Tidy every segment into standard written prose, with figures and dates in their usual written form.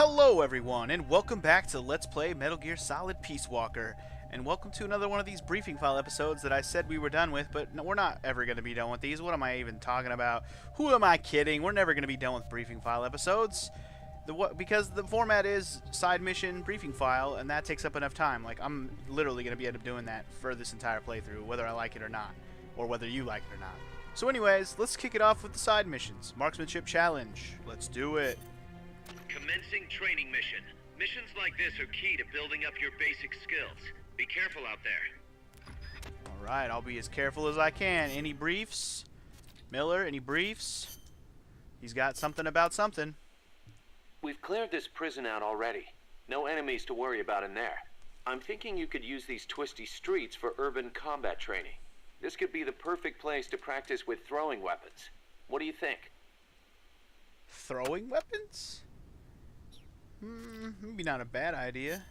Hello everyone, and welcome back to Let's Play Metal Gear Solid Peace Walker. And welcome to another one of these briefing file episodes that I said we were done with, but no, we're not ever going to be done with these. What am I even talking about? Who am I kidding? We're never going to be done with briefing file episodes. Because the format is side mission briefing file, and that takes up enough time. Like, I'm literally going to be end up doing that for this entire playthrough, whether I like it or not, or whether you like it or not. So anyways, let's kick it off with the side missions. Marksmanship challenge. Let's do it. Commencing training mission. Missions like this are key to building up your basic skills. Be careful out there. Alright, I'll be as careful as I can. Any briefs? Miller, any briefs? He's got something about something. We've cleared this prison out already. No enemies to worry about in there. I'm thinking you could use these twisty streets for urban combat training. This could be the perfect place to practice with throwing weapons. What do you think? Throwing weapons? Maybe not a bad idea.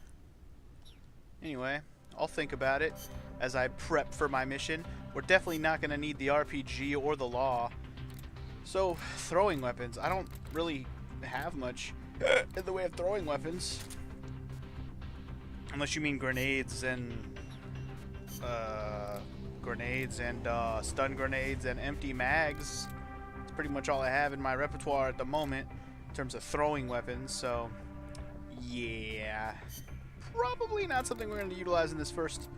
Anyway, I'll think about it as I prep for my mission. We're definitely not going to need the RPG or the law. So, throwing weapons. I don't really have much in the way of throwing weapons. Unless you mean grenades and stun grenades and empty mags. It's pretty much all I have in my repertoire at the moment in terms of throwing weapons, so yeah. Probably not something we're going to utilize in this first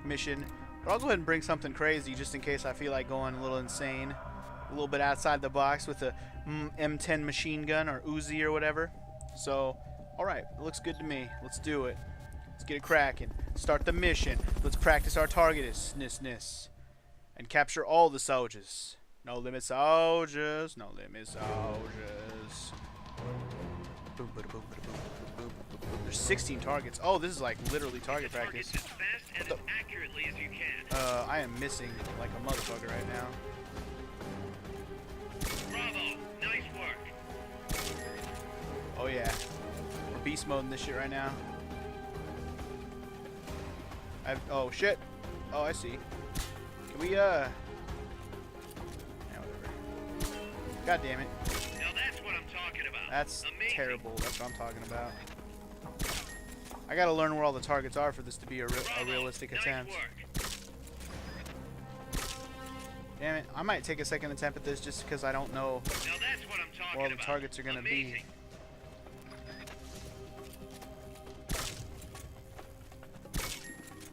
mission. But I'll go ahead and bring something crazy just in case I feel like going a little insane. A little bit outside the box with a M10 machine gun or Uzi or whatever. So, alright, it looks good to me. Let's do it. Let's get it cracking. Start the mission. Let's practice our targetness. And capture all the soldiers. No limit soldiers. No limit soldiers. Boom, boom, boom, boom, boom, boom, boom, boom. There's 16 targets. Oh, this is like literally target practice. As fast and as accurately as you can. I am missing like a motherfucker right now. Bravo! Nice work. Oh yeah. We're beast moding this shit right now. Oh shit. Oh, I see. Can we yeah, whatever. God damn it. Now that's what I'm talking about. That's amazing. terrible. That's what I'm talking about. I gotta learn where all the targets are for this to be a realistic attempt. Work. Damn it. I might take a second attempt at this just because I don't know Now that's what I'm talking where all the about. targets are gonna amazing.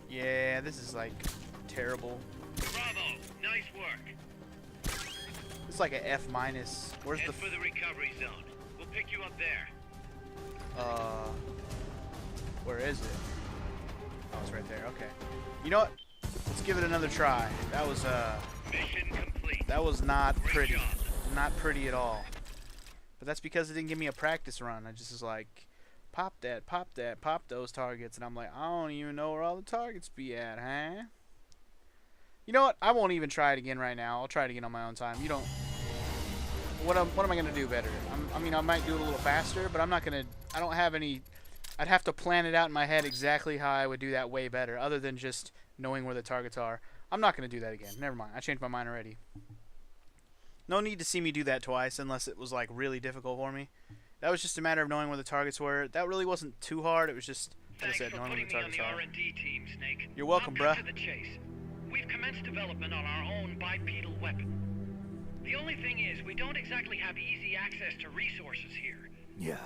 be. Yeah, this is like terrible. Bravo! Nice work. It's like a F minus. Where's Head the for the recovery zone. We'll pick you up there. where is it? Oh, it's right there. Okay. You know what? Let's give it another try. That was Mission complete. that was not Great pretty. job. Not pretty at all. But that's because it didn't give me a practice run. I just was like, pop that, pop those targets, and I'm like, I don't even know where all the targets be at, huh? You know what? I won't even try it again right now. I'll try it again on my own time. You don't. What am I gonna do better? I mean, I might do it a little faster, but I'm not gonna. I don't have any. I'd have to plan it out in my head exactly how I would do that way better, other than just knowing where the targets are. I'm not gonna do that again. Never mind. I changed my mind already. No need to see me do that twice unless it was like really difficult for me. That was just a matter of knowing where the targets were. That really wasn't too hard. It was just, like I said, knowing where the targets are. Thanks for putting me on the R&D team, Snake. You're welcome, I'll bruh. cut to the chase. We've commenced development on our own bipedal weapon. The only thing is, we don't exactly have easy access to resources here. Yeah.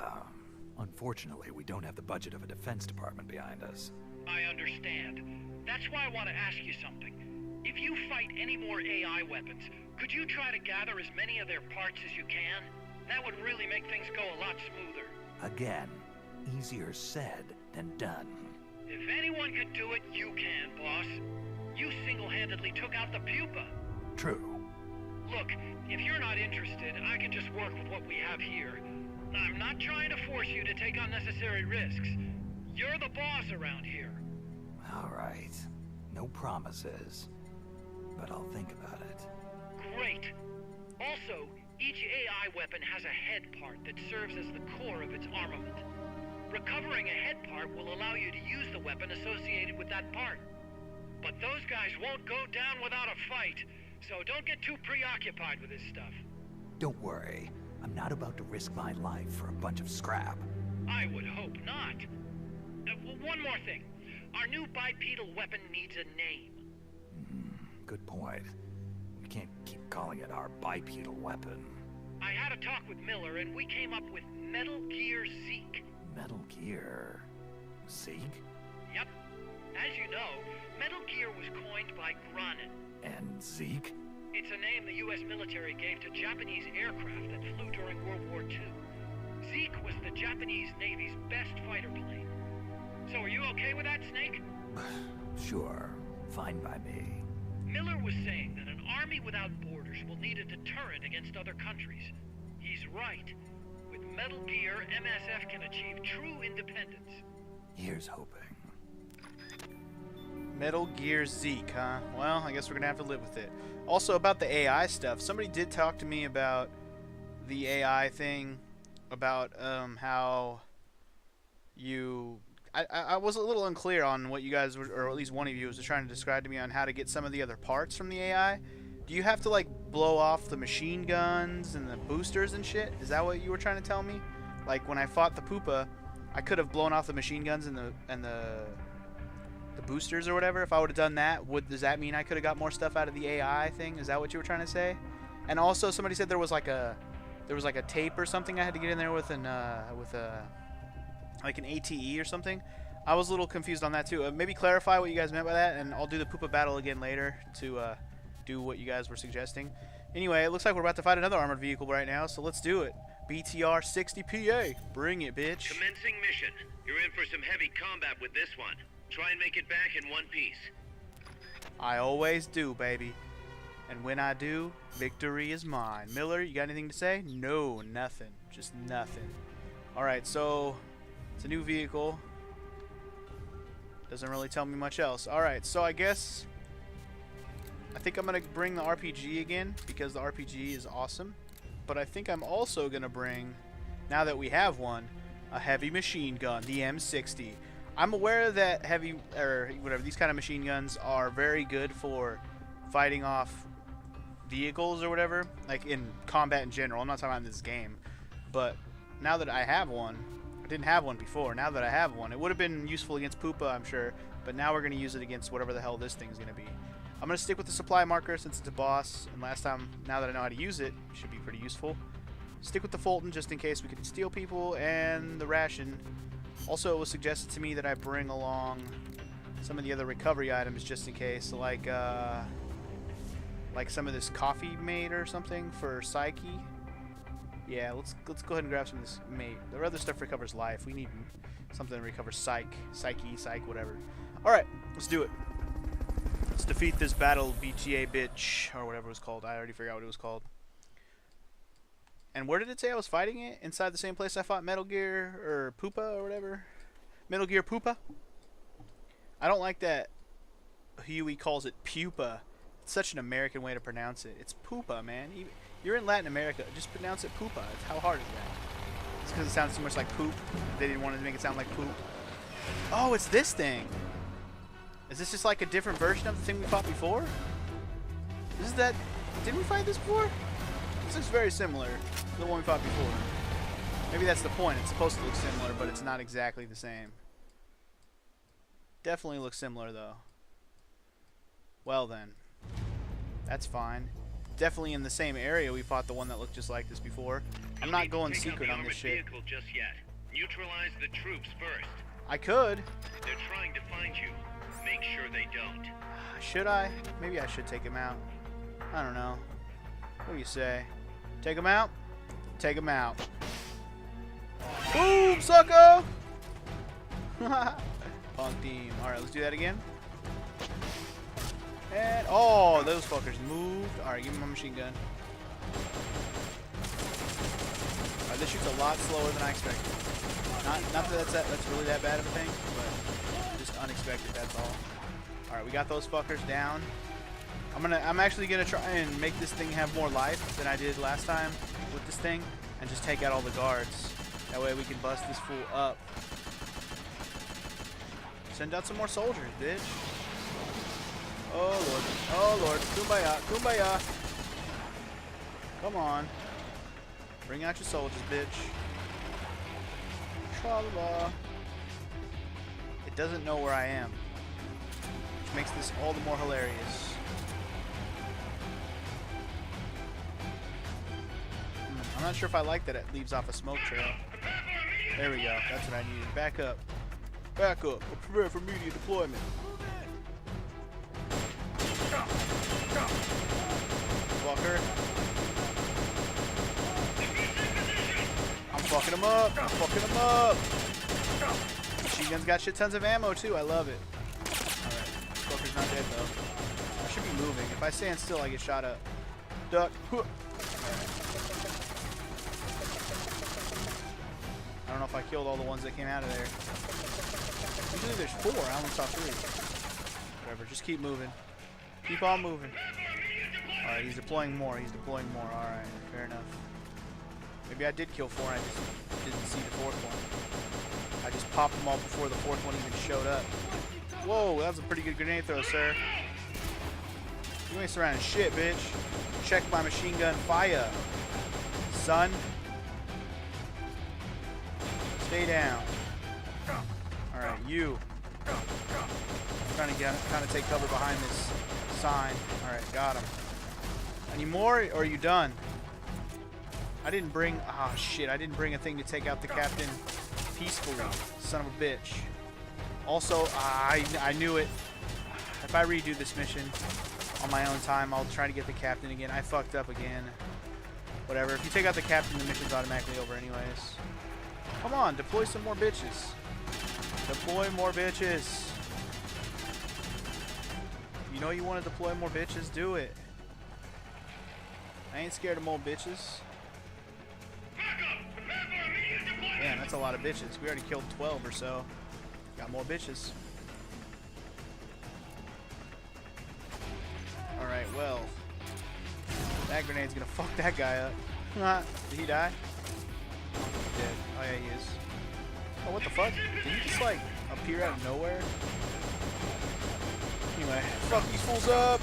Unfortunately, we don't have the budget of a defense department behind us. I understand. That's why I want to ask you something. If you fight any more AI weapons, could you try to gather as many of their parts as you can? That would really make things go a lot smoother. Again, easier said than done. If anyone could do it, you can, boss. You single-handedly took out the pupa. True. Look, if you're not interested, I can just work with what we have here. I'm not trying to force you to take unnecessary risks. You're the boss around here. All right. No promises. But I'll think about it. Great. Also, each AI weapon has a head part that serves as the core of its armament. Recovering a head part will allow you to use the weapon associated with that part. But those guys won't go down without a fight, so don't get too preoccupied with this stuff. Don't worry. I'm not about to risk my life for a bunch of scrap. I I would hope not. One more thing. Our new bipedal weapon needs a name. Good point. We can't keep calling it our bipedal weapon. I had a talk with Miller, and we came up with Metal Gear Zeke. Metal Gear? Zeke? Yep. As you know, Metal Gear was coined by Granin. And Zeke? It's a name the U.S. military gave to Japanese aircraft that flew during World War II. Zeke was the Japanese Navy's best fighter plane. So are you okay with that, Snake? Sure. Fine by me. Miller was saying that an army without borders will need a deterrent against other countries. He's right. With Metal Gear, MSF can achieve true independence. Here's hoping. Metal Gear Zeke, huh? Well, I guess we're gonna have to live with it. Also, about the AI stuff, somebody did talk to me about the AI thing, about how you... I was a little unclear on what you guys were, or at least one of you was trying to describe to me on how to get some of the other parts from the AI. Do you have to like blow off the machine guns and the boosters and shit? Is that what you were trying to tell me? Like when I fought the Poopa, I could have blown off the machine guns and the boosters or whatever. If I would have done that, does that mean I could have got more stuff out of the AI thing? Is that what you were trying to say? And also somebody said there was like a tape or something I had to get in there with like an ATE or something. I was a little confused on that too. Maybe clarify what you guys meant by that, and I'll do the Poopa battle again later to do what you guys were suggesting. Anyway, it looks like we're about to fight another armored vehicle right now, so let's do it. BTR 60 PA. Bring it, bitch. Commencing mission. You're in for some heavy combat with this one. Try and make it back in one piece. I always do, baby. And when I do, victory is mine. Miller, you got anything to say? No, nothing. Just nothing. Alright, so it's a new vehicle. Doesn't really tell me much else. Alright, so I guess I think I'm going to bring the RPG again because the RPG is awesome. But I think I'm also going to bring, now that we have one, a heavy machine gun, the M60. I'm aware that heavy, or whatever, these kind of machine guns are very good for fighting off vehicles or whatever, like in combat in general. I'm not talking about in this game. But now that I have one, I didn't have one before. Now that I have one, it would have been useful against Poopa, I'm sure. But now we're going to use it against whatever the hell this thing's going to be. I'm going to stick with the supply marker since it's a boss. And last time, now that I know how to use it, it should be pretty useful. Stick with the Fulton just in case we can steal people, and the ration. Also, it was suggested to me that I bring along some of the other recovery items just in case, like some of this coffee mate or something for Psyche. Yeah, let's go ahead and grab some of this mate. The other stuff recovers life. We need something to recover psych, whatever. All right, let's do it. Let's defeat this battle, BTA bitch, or whatever it was called. I already forgot what it was called. And where did it say I was fighting it? Inside the same place I fought Metal Gear or Poopa or whatever? Metal Gear Poopa? I don't like that Huey calls it pupa. It's such an American way to pronounce it. It's Poopa, man. You're in Latin America. Just pronounce it Poopa. How hard is that? It's because it sounds too much like poop. They didn't want to make it sound like poop. Oh, it's this thing. Is this just like a different version of the thing we fought before? This is that... Didn't we fight this before? This is very similar to the one we fought before. Maybe that's the point. It's supposed to look similar, but it's not exactly the same. Definitely looks similar, though. Well, then. That's fine. Definitely in the same area we fought the one that looked just like this before. I'm not going secret on this shit. Just yet. Neutralize the troops first. I could. They're trying to find you. Make sure they don't. Should I? Maybe I should take him out. I don't know. What do you say? Take him out? Take him out. Boom, sucker! Punk team. Alright, let's do that again. And, oh, those fuckers moved. Alright, give me my machine gun. Alright, this shoots a lot slower than I expected. Not that that's really that bad of a thing, but just unexpected, that's all. Alright, we got those fuckers down. I'm actually gonna try and make this thing have more life than I did last time with this thing, and just take out all the guards. That way we can bust this fool up. Send out some more soldiers, bitch. Oh lord, oh lord, kumbaya, kumbaya. Come on, bring out your soldiers, bitch. La la la. It doesn't know where I am, which makes this all the more hilarious. I'm not sure if I like that it leaves off a smoke trail. There we go. That's what I needed. Back up. Back up. Prepare for immediate deployment. Fucker. I'm fucking him up. I'm fucking him up. Machine gun's got shit tons of ammo too. I love it. Alright. Fucker's not dead though. I should be moving. If I stand still, I get shot up. Duck. I don't know if I killed all the ones that came out of there. Usually there's 4. I only saw 3. Whatever. Just keep moving. Keep on moving. Alright, he's deploying more. He's deploying more. Alright, fair enough. Maybe I did kill 4 and I just didn't see the 4th one. I just popped them all before the 4th one even showed up. Whoa, that was a pretty good grenade throw, sir. You ain't surrounding shit, bitch. Check my machine gun fire, son. Stay down. Alright, you. I'm trying to kind of take cover behind this sign. Alright, got him. Any more, or are you done? I didn't bring... Ah, shit. I didn't bring a thing to take out the captain peacefully. Son of a bitch. Also, I knew it. If I redo this mission on my own time, I'll try to get the captain again. I fucked up again. Whatever. If you take out the captain, the mission's automatically over anyways. Come on, deploy some more bitches. Deploy more bitches. You know you want to deploy more bitches? Do it. I ain't scared of more bitches. Damn, that's a lot of bitches. We already killed 12 or so. Got more bitches. Alright, well. That grenade's gonna fuck that guy up. Did he die? He's dead. Oh yeah, he is. Oh, what the fuck? Did he just like appear out of nowhere? Anyway, fuck these fools up!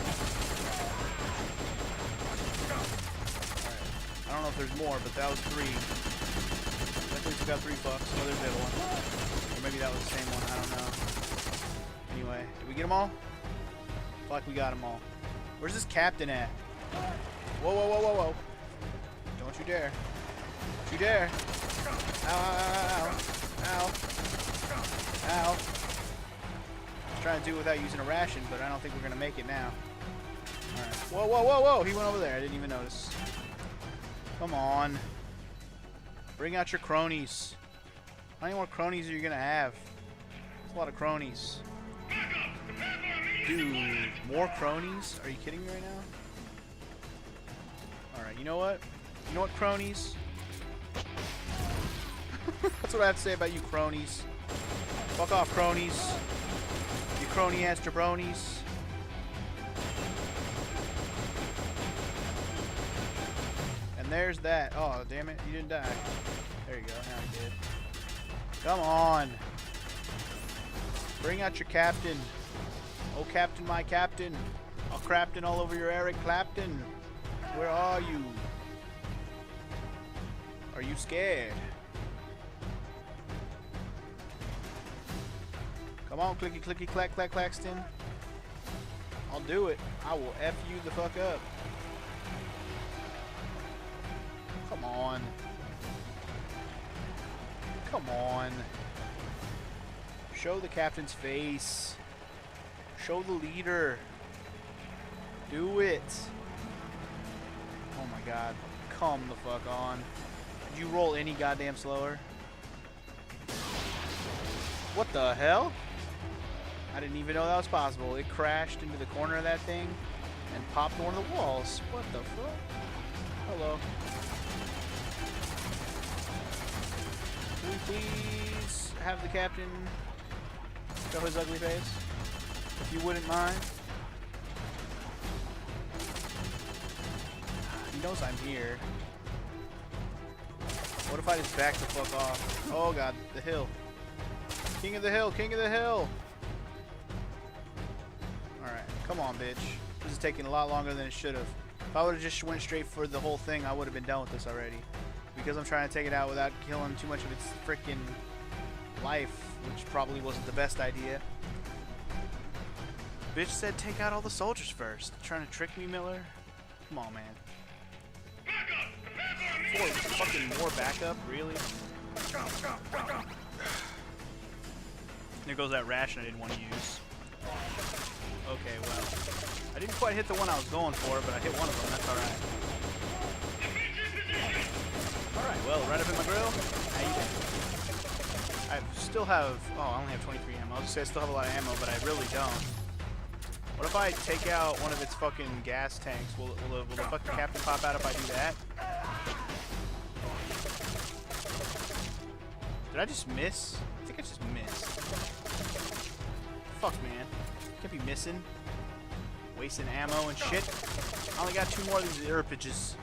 Alright. I don't know if there's more, but that was 3. Definitely took out 3 fucks. Oh, there's the other one. Or maybe that was the same one. I don't know. Anyway, did we get them all? Fuck, we got them all. Where's this captain at? Whoa, whoa, whoa, whoa, whoa. Don't you dare. Don't you dare. Ow, ow, ow, ow. Ow. I was trying to do it without using a ration, but I don't think we're going to make it now. Alright. Whoa, whoa, whoa, whoa. He went over there. I didn't even notice. Come on. Bring out your cronies. How many more cronies are you going to have? That's a lot of cronies. Dude, more cronies? Are you kidding me right now? Alright, you know what? You know what, cronies? That's what I have to say about you cronies. Fuck off, cronies. You crony-ass jabronis. And there's that. Oh, damn it. You didn't die. There you go. Now you did. Come on. Bring out your captain. Oh, captain, my captain. I'll crapton all over your Eric Clapton. Where are you? Are you scared? Come on, clicky, clicky, clack, clack, Claxton. I'll do it. I will F you the fuck up. Come on. Come on. Show the captain's face. Show the leader. Do it. Oh my god. Come the fuck on. Did you roll any goddamn slower? What the hell? I didn't even know that was possible. It crashed into the corner of that thing and popped one of the walls. What the fuck? Hello. Can we please have the captain show his ugly face? If you wouldn't mind. He knows I'm here. What if I just back the fuck off? Oh god, the hill. King of the hill, king of the hill! Alright, come on, bitch. This is taking a lot longer than it should have. If I would have just went straight for the whole thing, I would have been done with this already. Because I'm trying to take it out without killing too much of its freaking life, which probably wasn't the best idea. Bitch said take out all the soldiers first. Trying to trick me, Miller? Come on, man. Fucking more backup? Really? There goes that ration I didn't want to use. Okay, well. I didn't quite hit the one I was going for, but I hit one of them. That's alright. Alright, well, right up in my grill. How you doing? I still have... Oh, I only have 23 ammo. I was gonna say I still have a lot of ammo, but I really don't. What if I take out one of its fucking gas tanks? Will the fucking captain pop out if I do that? Did I just miss? I think I just missed. Fuck, man. Can't be missing. Wasting ammo and shit. I only got 2 more of these erpages.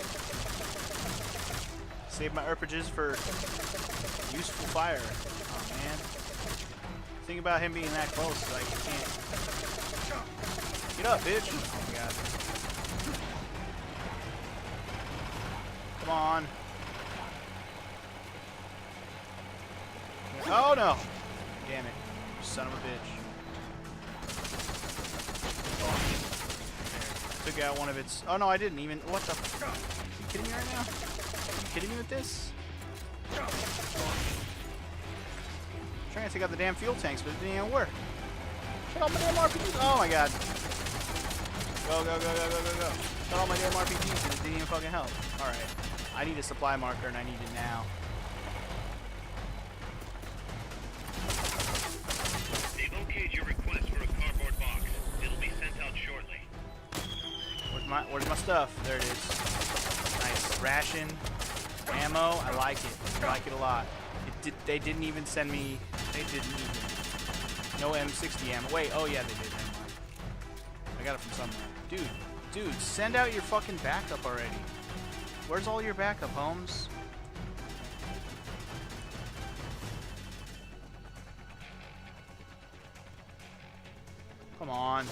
Save my erpages for useful fire. Oh, man. Think about him being that close, like, you can't. Get up, bitch. Oh, my God. Come on. Oh, no. Damn it. You son of a bitch. There. Took out one of its... Oh, no, I didn't even... What the... Are you kidding me right now? Are you kidding me with this? I'm trying to take out the damn fuel tanks, but it didn't even work. Shut all my damn RPGs. Oh, my God. Go, go, go, go, go, go, go. Shut all my damn RPGs and it didn't even fucking help. Alright. I need a supply marker and I need it now. They've okayed your request for a cardboard box. It'll be sent out shortly. Where's my stuff? There it is. Nice. Ration. Ammo. I like it. I like it a lot. They didn't even send me... They didn't even... No M60 ammo. Wait. Oh, yeah, they did. Never mind. I got it from somewhere. Dude, send out your fucking backup already. Where's all your backup, Holmes? Come on.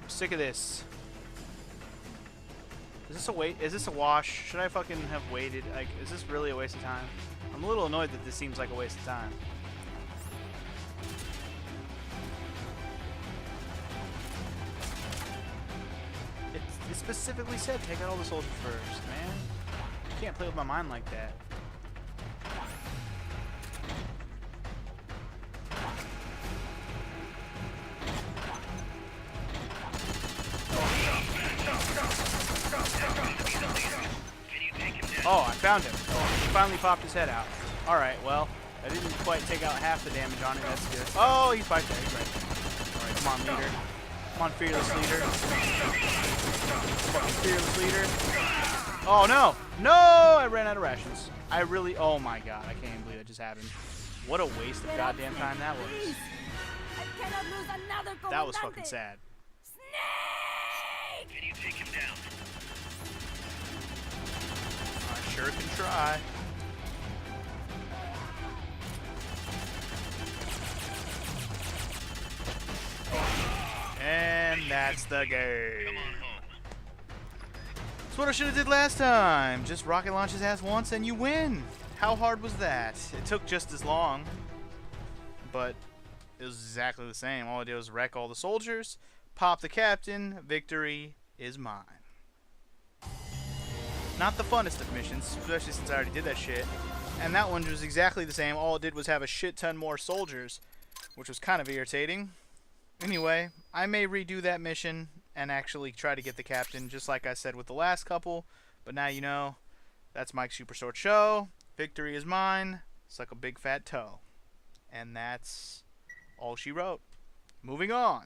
I'm sick of this. Is this a wait? Is this a wash? Should I fucking have waited? Like, is this really a waste of time? I'm a little annoyed that this seems like a waste of time. It specifically said take out all the soldiers first, man. You can't play with my mind like that. Oh, I found him. He finally popped his head out. Alright, well, I didn't quite take out half the damage on it. That's good. Oh, he's right there. He's right there. Alright, come on, leader. Come on, fearless leader. Fucking fearless leader. Oh, no. No! I ran out of rations. I really... Oh, my God. I can't even believe that just happened. What a waste of goddamn time that was. That was fucking sad. Snake! Can you take him down? I sure can try. And that's the game. Come on home. That's what I should have did last time. Just rocket launch his ass once and you win. How hard was that? It took just as long, but it was exactly the same. All I did was wreck all the soldiers, pop the captain, victory is mine. Not the funnest of missions, especially since I already did that shit. And that one was exactly the same. All it did was have a shit ton more soldiers, which was kind of irritating. Anyway, I may redo that mission and actually try to get the captain, just like I said with the last couple. But now you know, that's Mike's Super Short Show. Victory is mine. It's like a big fat toe. And that's all she wrote. Moving on.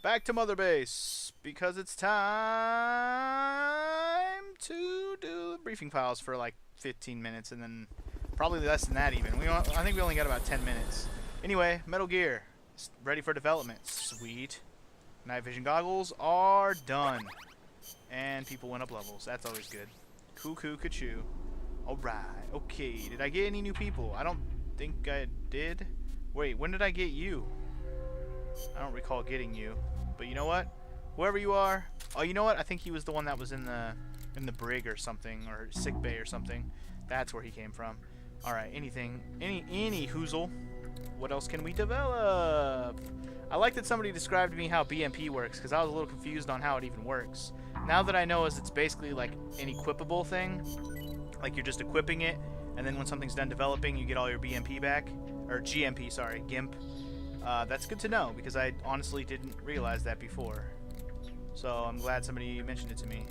Back to Mother Base, because it's time to do the briefing files for like 15 minutes, and then probably less than that even. I think we only got about 10 minutes. Anyway, Metal Gear, ready for development. Sweet. Night vision goggles are done. And people went up levels. That's always good. Cuckoo, Kachoo. Alright, okay. Did I get any new people? I don't think I did. Wait, when did I get you? I don't recall getting you. But you know what? Whoever you are... Oh, you know what? I think he was the one that was in the in the brig or something, or sick bay or something. That's where he came from. Alright, any hoozle. What else can we develop? I like that somebody described to me how BMP works, because I was a little confused on how it even works. Now that I know is it's basically like an equipable thing. Like you're just equipping it, and then when something's done developing, you get all your BMP back. Or GMP, sorry, GIMP. That's good to know, because I honestly didn't realize that before. So I'm glad somebody mentioned it to me.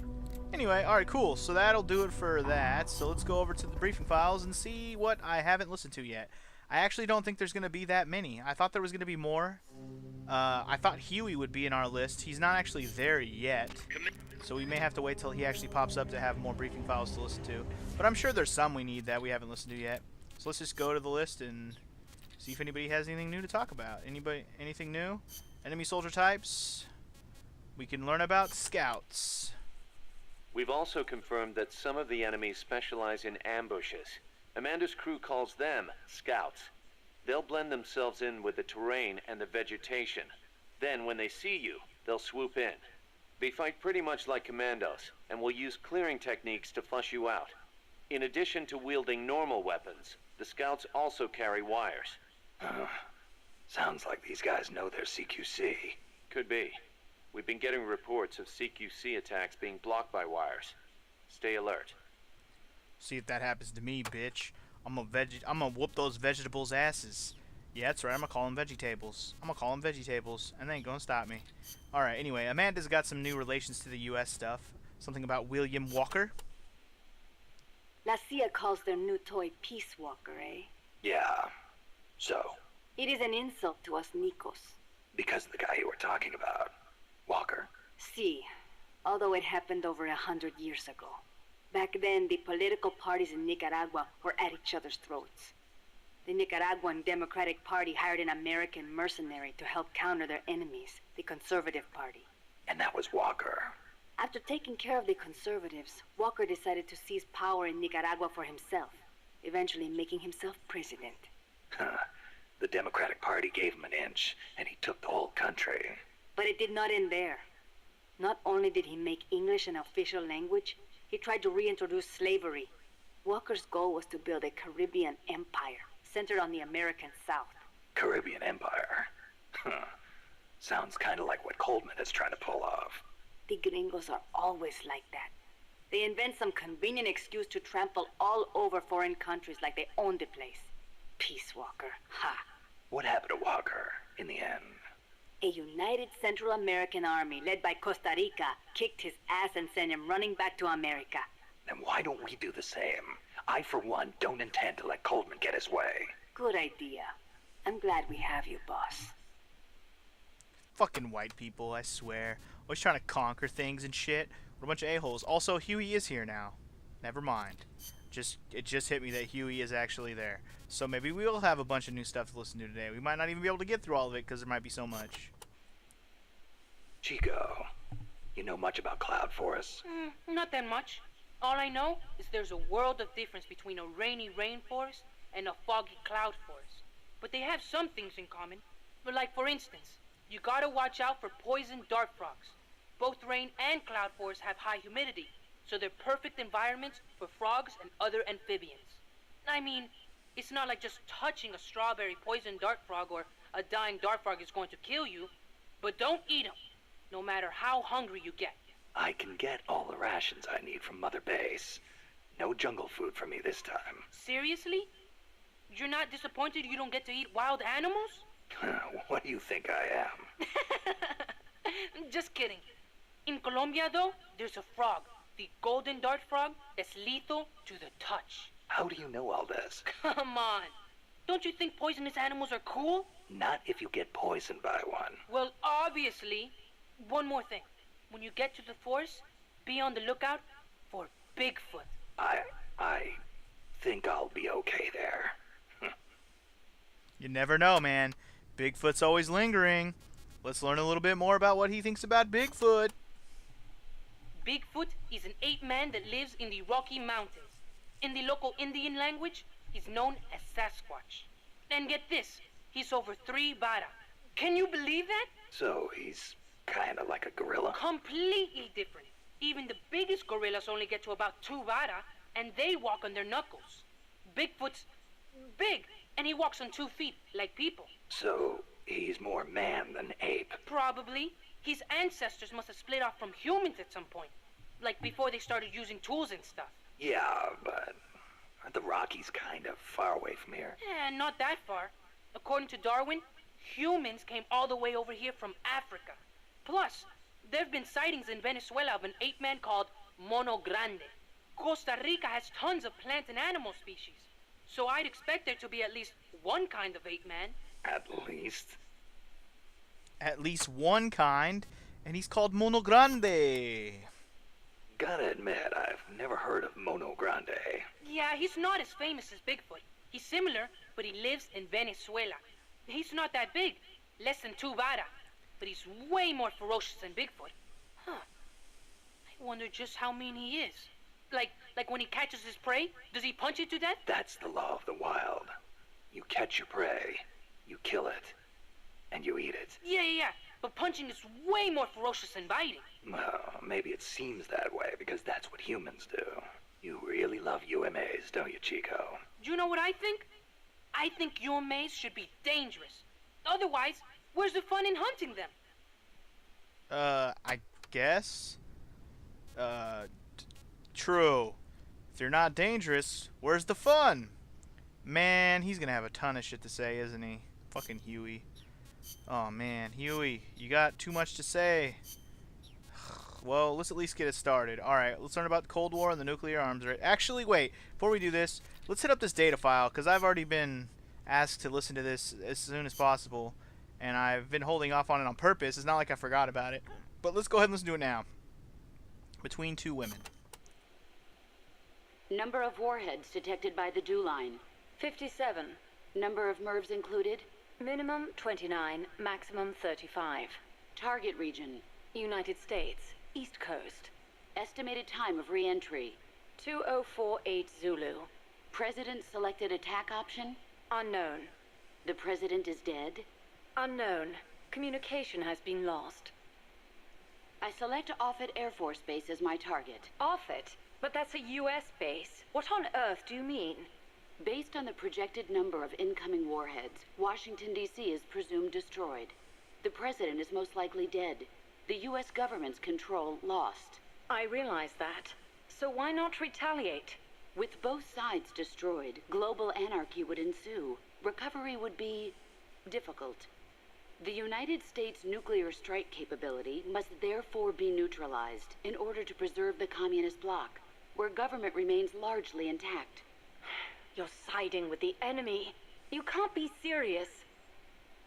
Anyway, alright, cool. So that'll do it for that. So let's go over to the briefing files and see what I haven't listened to yet. I actually don't think there's going to be that many. I thought there was going to be more. I thought Huey would be in our list. He's not actually there yet. So we may have to wait till he actually pops up to have more briefing files to listen to. But I'm sure there's some we need that we haven't listened to yet. So let's just go to the list and see if anybody has anything new to talk about. Anybody, anything new? Enemy soldier types. We can learn about scouts. We've also confirmed that some of the enemies specialize in ambushes. Amanda's crew calls them scouts. They'll blend themselves in with the terrain and the vegetation. Then, when they see you, they'll swoop in. They fight pretty much like commandos, and will use clearing techniques to flush you out. In addition to wielding normal weapons, the scouts also carry wires. Sounds like these guys know their CQC. Could be. We've been getting reports of CQC attacks being blocked by wires. Stay alert. See if that happens to me, bitch. I'm gonna whoop those vegetables' asses. Yeah, that's right. I'm gonna call them vegetables. I'm gonna call them vegetables, and they ain't gonna stop me. All right. Anyway, Amanda's got some new relations to the U.S. stuff. Something about William Walker. La CIA calls their new toy Peace Walker, eh? Yeah. So, It is an insult to us Nikos. because of the guy you were talking about, Walker. See, although it happened over 100 years ago. Back then, the political parties in Nicaragua were at each other's throats. The Nicaraguan Democratic Party hired an American mercenary to help counter their enemies, the Conservative Party. And that was Walker. After taking care of the conservatives, Walker decided to seize power in Nicaragua for himself, eventually making himself president. The Democratic Party gave him an inch, and he took the whole country. But it did not end there. Not only did he make English an official language, he tried to reintroduce slavery. Walker's goal was to build a Caribbean empire, centered on the American South. Caribbean Empire. Sounds kind of like what Coleman is trying to pull off. The gringos are always like that. They invent some convenient excuse to trample all over foreign countries like they own the place. Peace Walker, ha. What happened to Walker in the end? A united Central American army led by Costa Rica kicked his ass and sent him running back to America. Then why don't we do the same? I, for one, don't intend to let Coleman get his way. Good idea. I'm glad we have you, boss. Fucking white people, I swear. Always trying to conquer things and shit. We're a bunch of a-holes. Also, Huey is here now. Never mind. It just hit me that Huey is actually there. So maybe we will have a bunch of new stuff to listen to today. We might not even be able to get through all of it because there might be so much. Chico, you know much about cloud forests? Not that much. All I know is there's a world of difference between a rainy rainforest and a foggy cloud forest. But they have some things in common. But like, for instance, you gotta watch out for poison dart frogs. Both rain and cloud forests have high humidity, so they're perfect environments for frogs and other amphibians. I mean, it's not like just touching a strawberry poison dart frog or a dying dart frog is going to kill you, but don't eat them, no matter how hungry you get. I can get all the rations I need from Mother Base. No jungle food for me this time. Seriously? You're not disappointed you don't get to eat wild animals? What do you think I am? Just kidding. In Colombia, though, there's a frog, the golden dart frog, that's lethal to the touch. How do you know all this? Come on. Don't you think poisonous animals are cool? Not if you get poisoned by one. Well, obviously. One more thing. When you get to the forest, be on the lookout for Bigfoot. I think I'll be okay there. You never know, man. Bigfoot's always lingering. Let's learn a little bit more about what he thinks about Bigfoot. Bigfoot is an ape man that lives in the Rocky Mountains. In the local Indian language, he's known as Sasquatch. And get this, he's over 3 bara. Can you believe that? So he's kind of like a gorilla. Completely different. Even the biggest gorillas only get to about 2 vara, and they walk on their knuckles. Bigfoot's big, and he walks on 2 feet, like people. So, he's more man than ape. Probably. His ancestors must have split off from humans at some point. Like before they started using tools and stuff. Yeah, but aren't the Rockies kind of far away from here? Not that far. According to Darwin, humans came all the way over here from Africa. Plus, there have been sightings in Venezuela of an ape-man called Mono Grande. Costa Rica has tons of plant and animal species. So I'd expect there to be at least one kind of ape-man. At least. At least one kind, and he's called Mono Grande. Gotta admit, I've never heard of Mono Grande. Yeah, he's not as famous as Bigfoot. He's similar, but he lives in Venezuela. He's not that big, less than 2 vara, but he's way more ferocious than Bigfoot. Huh. I wonder just how mean he is. Like when he catches his prey, does he punch it to death? That's the law of the wild. You catch your prey, you kill it, and you eat it. Yeah, but punching is way more ferocious than biting. Well, maybe it seems that way because that's what humans do. You really love UMAs, don't you, Chico? Do you know what I think? I think UMAs should be dangerous. Otherwise, where's the fun in hunting them? I guess. True. If they're not dangerous, where's the fun? Man, he's gonna have a ton of shit to say, isn't he? Fucking Huey. Oh man, Huey, you got too much to say. Well, let's at least get it started. Alright, let's learn about the Cold War and the nuclear arms race. Actually, wait, before we do this, let's hit up this data file, because I've already been asked to listen to this as soon as possible, and I've been holding off on it on purpose. It's not like I forgot about it. But let's go ahead and listen to it now. Between 2 women. Number of warheads detected by the dew line. 57. Number of MIRVs included. Minimum 29, maximum 35. Target region. United States, East Coast. Estimated time of re-entry. 2048 Zulu. President selected attack option. Unknown. The president is dead. Unknown. Communication has been lost. I select Offutt Air Force Base as my target. Offutt? But that's a U.S. base. What on earth do you mean? Based on the projected number of incoming warheads, Washington, D.C. is presumed destroyed. The president is most likely dead. The U.S. government's control lost. I realize that. So why not retaliate? With both sides destroyed, global anarchy would ensue. Recovery would be difficult. The United States' nuclear strike capability must therefore be neutralized in order to preserve the communist bloc, where government remains largely intact. You're siding with the enemy. You can't be serious.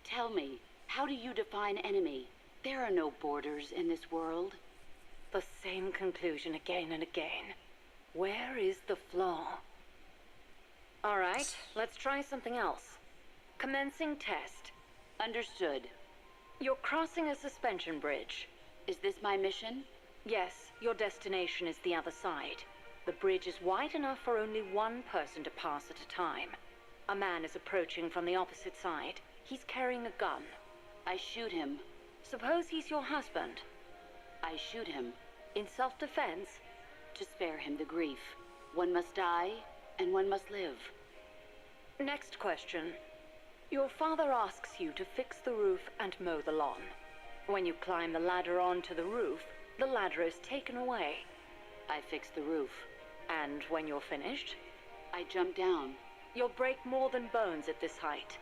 Tell me, how do you define enemy? There are no borders in this world. The same conclusion again and again. Where is the flaw? All right, let's try something else. Commencing test. Understood. You're crossing a suspension bridge. Is this my mission? Yes, your destination is the other side. The bridge is wide enough for only one person to pass at a time. A man is approaching from the opposite side. He's carrying a gun. I shoot him. Suppose he's your husband. I shoot him. In self-defense? To spare him the grief. One must die, and one must live. Next question. Your father asks you to fix the roof and mow the lawn. When you climb the ladder onto the roof, the ladder is taken away. I fix the roof. And when you're finished? I jump down. You'll break more than bones at this height.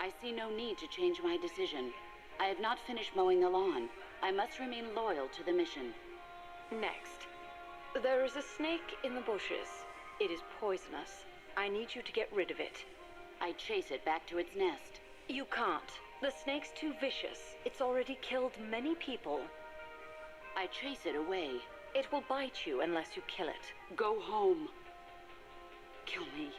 I see no need to change my decision. I have not finished mowing the lawn. I must remain loyal to the mission. Next. There is a snake in the bushes. It is poisonous. I need you to get rid of it. I chase it back to its nest. You can't. The snake's too vicious. It's already killed many people. I chase it away. It will bite you unless you kill it. Go home. Kill me.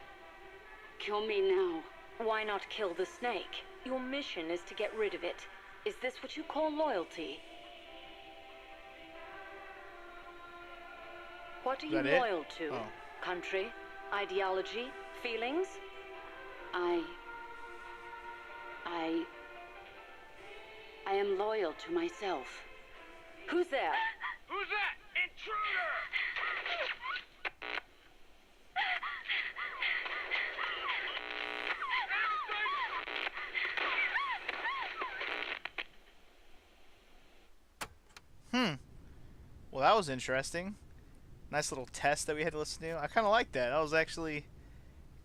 Kill me now. Why not kill the snake? Your mission is to get rid of it. Is this what you call loyalty? What are you loyal to? Oh. Country? Ideology? Feelings? I am loyal to myself. Who's there? Who's that? Well, that was interesting. Nice little test that we had to listen to. I kind of like that. That was actually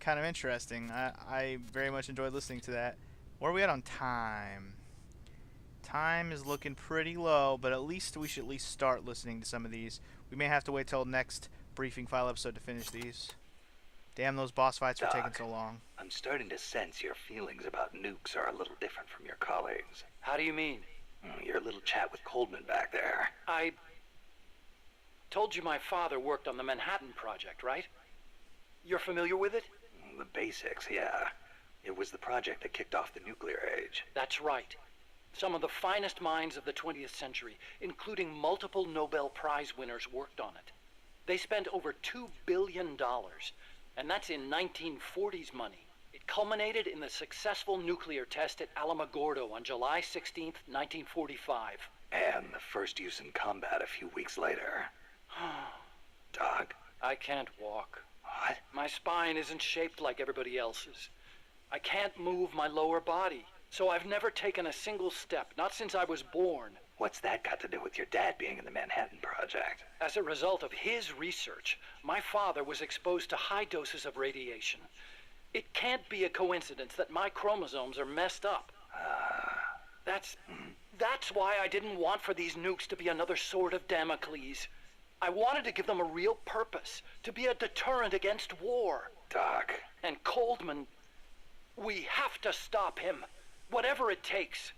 kind of interesting. I very much enjoyed listening to that. Where are we at on time? Time is looking pretty low, but at least we should at least start listening to some of these. We may have to wait till next briefing file episode to finish these. Damn, those boss fights were taking so long. I'm starting to sense your feelings about nukes are a little different from your colleagues. How do you mean? Your little chat with Coldman back there. I told you my father worked on the Manhattan Project, right? You're familiar with it? The basics, yeah. It was the project that kicked off the nuclear age. That's right. Some of the finest minds of the 20th century, including multiple Nobel Prize winners, worked on it. They spent over $2 billion, and that's in 1940s money. It culminated in the successful nuclear test at Alamogordo on July 16th, 1945. And the first use in combat a few weeks later. Doc? I can't walk. What? My spine isn't shaped like everybody else's. I can't move my lower body, so I've never taken a single step, not since I was born. What's that got to do with your dad being in the Manhattan Project? As a result of his research, my father was exposed to high doses of radiation. It can't be a coincidence that my chromosomes are messed up. That's why I didn't want for these nukes to be another sword of Damocles. I wanted to give them a real purpose, to be a deterrent against war. Doc. And Coldman, we have to stop him, whatever it takes.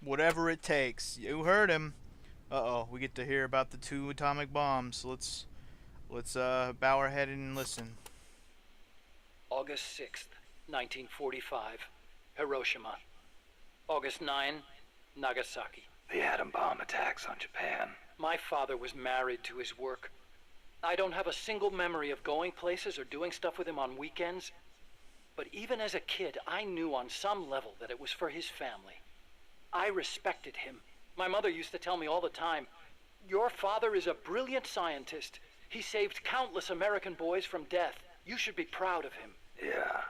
Whatever it takes. You heard him. Uh-oh, we get to hear about the 2 atomic bombs. Let's bow our head and listen. August 6th, 1945, Hiroshima. August 9, Nagasaki. The atom bomb attacks on Japan. My father was married to his work. I don't have a single memory of going places or doing stuff with him on weekends. But even as a kid, I knew on some level that it was for his family. I respected him. My mother used to tell me all the time, "Your father is a brilliant scientist. He saved countless American boys from death. You should be proud of him." Yeah.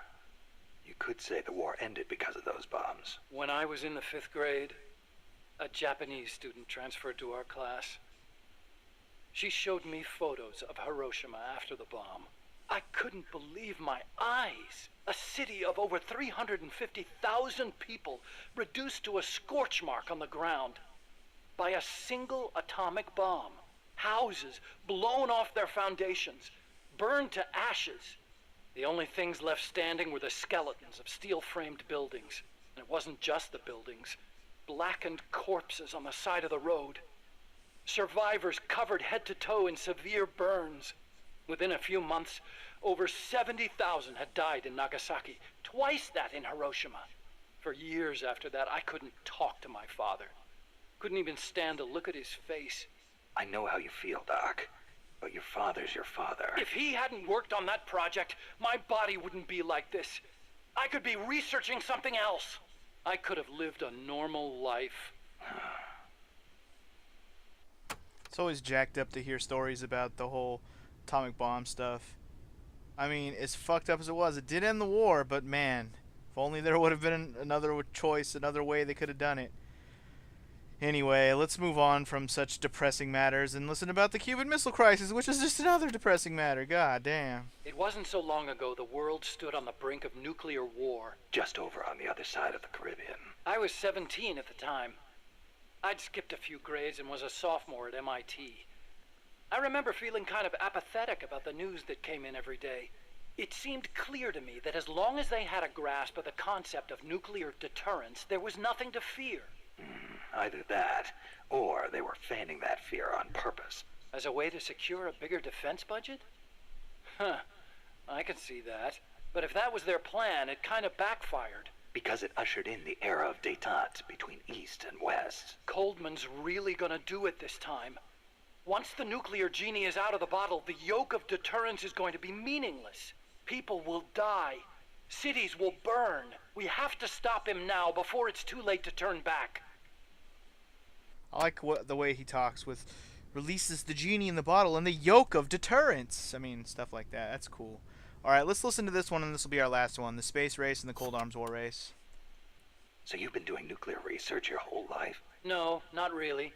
You could say the war ended because of those bombs. When I was in the 5th grade, a Japanese student transferred to our class. She showed me photos of Hiroshima after the bomb. I couldn't believe my eyes. A city of over 350,000 people reduced to a scorch mark on the ground by a single atomic bomb. Houses blown off their foundations, burned to ashes. The only things left standing were the skeletons of steel-framed buildings. And it wasn't just the buildings. Blackened corpses on the side of the road. Survivors covered head to toe in severe burns. Within a few months, over 70,000 had died in Nagasaki, twice that in Hiroshima. For years after that, I couldn't talk to my father. Couldn't even stand to look at his face. I know how you feel, Doc. But your father's your father. If he hadn't worked on that project, my body wouldn't be like this. I could be researching something else. I could have lived a normal life. It's always jacked up to hear stories about the whole atomic bomb stuff. I mean, as fucked up as it was, it did end the war, but man, if only there would have been another choice, another way they could have done it. Anyway, let's move on from such depressing matters and listen about the Cuban Missile Crisis, which is just another depressing matter. God damn. It wasn't so long ago the world stood on the brink of nuclear war. Just over on the other side of the Caribbean. I was 17 at the time. I'd skipped a few grades and was a sophomore at MIT. I remember feeling kind of apathetic about the news that came in every day. It seemed clear to me that as long as they had a grasp of the concept of nuclear deterrence, there was nothing to fear. Either that, or they were fanning that fear on purpose. As a way to secure a bigger defense budget? Huh, I can see that. But if that was their plan, it kind of backfired. Because it ushered in the era of détente between East and West. Coldman's really gonna do it this time. Once the nuclear genie is out of the bottle, the yoke of deterrence is going to be meaningless. People will die. Cities will burn. We have to stop him now before it's too late to turn back. I like the way he talks with releases the genie in the bottle and the yoke of deterrence. I mean, stuff like that. That's cool. Alright, let's listen to this one, and this will be our last one. The space race and the Cold Arms War race. So you've been doing nuclear research your whole life? No, not really.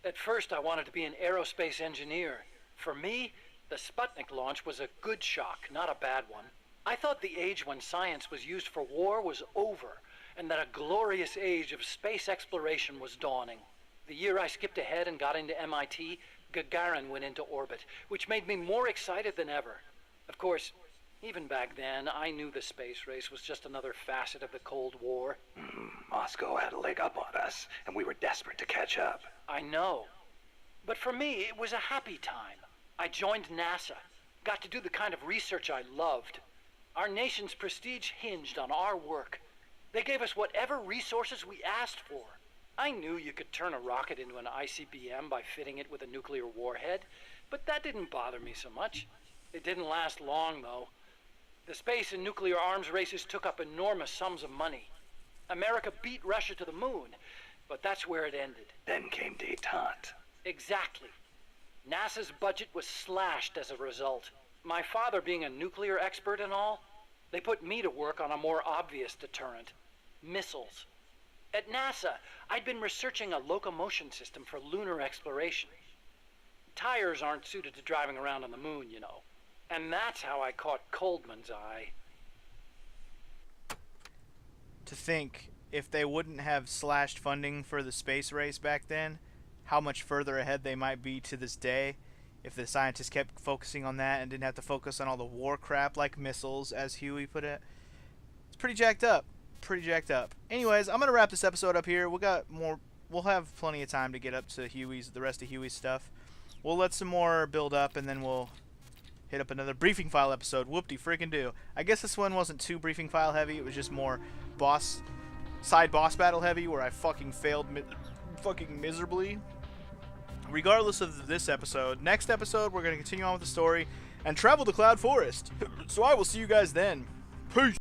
At first, I wanted to be an aerospace engineer. For me, the Sputnik launch was a good shock, not a bad one. I thought the age when science was used for war was over, and that a glorious age of space exploration was dawning. The year I skipped ahead and got into MIT, Gagarin went into orbit, which made me more excited than ever. Of course, even back then, I knew the space race was just another facet of the Cold War. Moscow had a leg up on us, and we were desperate to catch up. I know. But for me, it was a happy time. I joined NASA, got to do the kind of research I loved. Our nation's prestige hinged on our work. They gave us whatever resources we asked for. I knew you could turn a rocket into an ICBM by fitting it with a nuclear warhead, but that didn't bother me so much. It didn't last long, though. The space and nuclear arms races took up enormous sums of money. America beat Russia to the moon, but that's where it ended. Then came détente. Exactly. NASA's budget was slashed as a result. My father being a nuclear expert and all, they put me to work on a more obvious deterrent. Missiles. At NASA, I'd been researching a locomotion system for lunar exploration. Tires aren't suited to driving around on the moon, you know. And that's how I caught Coldman's eye. To think, if they wouldn't have slashed funding for the space race back then, how much further ahead they might be to this day if the scientists kept focusing on that and didn't have to focus on all the war crap like missiles, as Huey put it. It's pretty jacked up. Pretty jacked up. Anyways, I'm going to wrap this episode up here. We'll have plenty of time to get up to the rest of Huey's stuff. We'll let some more build up, and then we'll hit up another briefing file episode. Whoop-de-freaking do. I guess this one wasn't too briefing file heavy. It was just more side boss battle heavy, where I fucking failed fucking miserably. Regardless of this episode, next episode we're going to continue on with the story and travel to Cloud Forest. So I will see you guys then. Peace.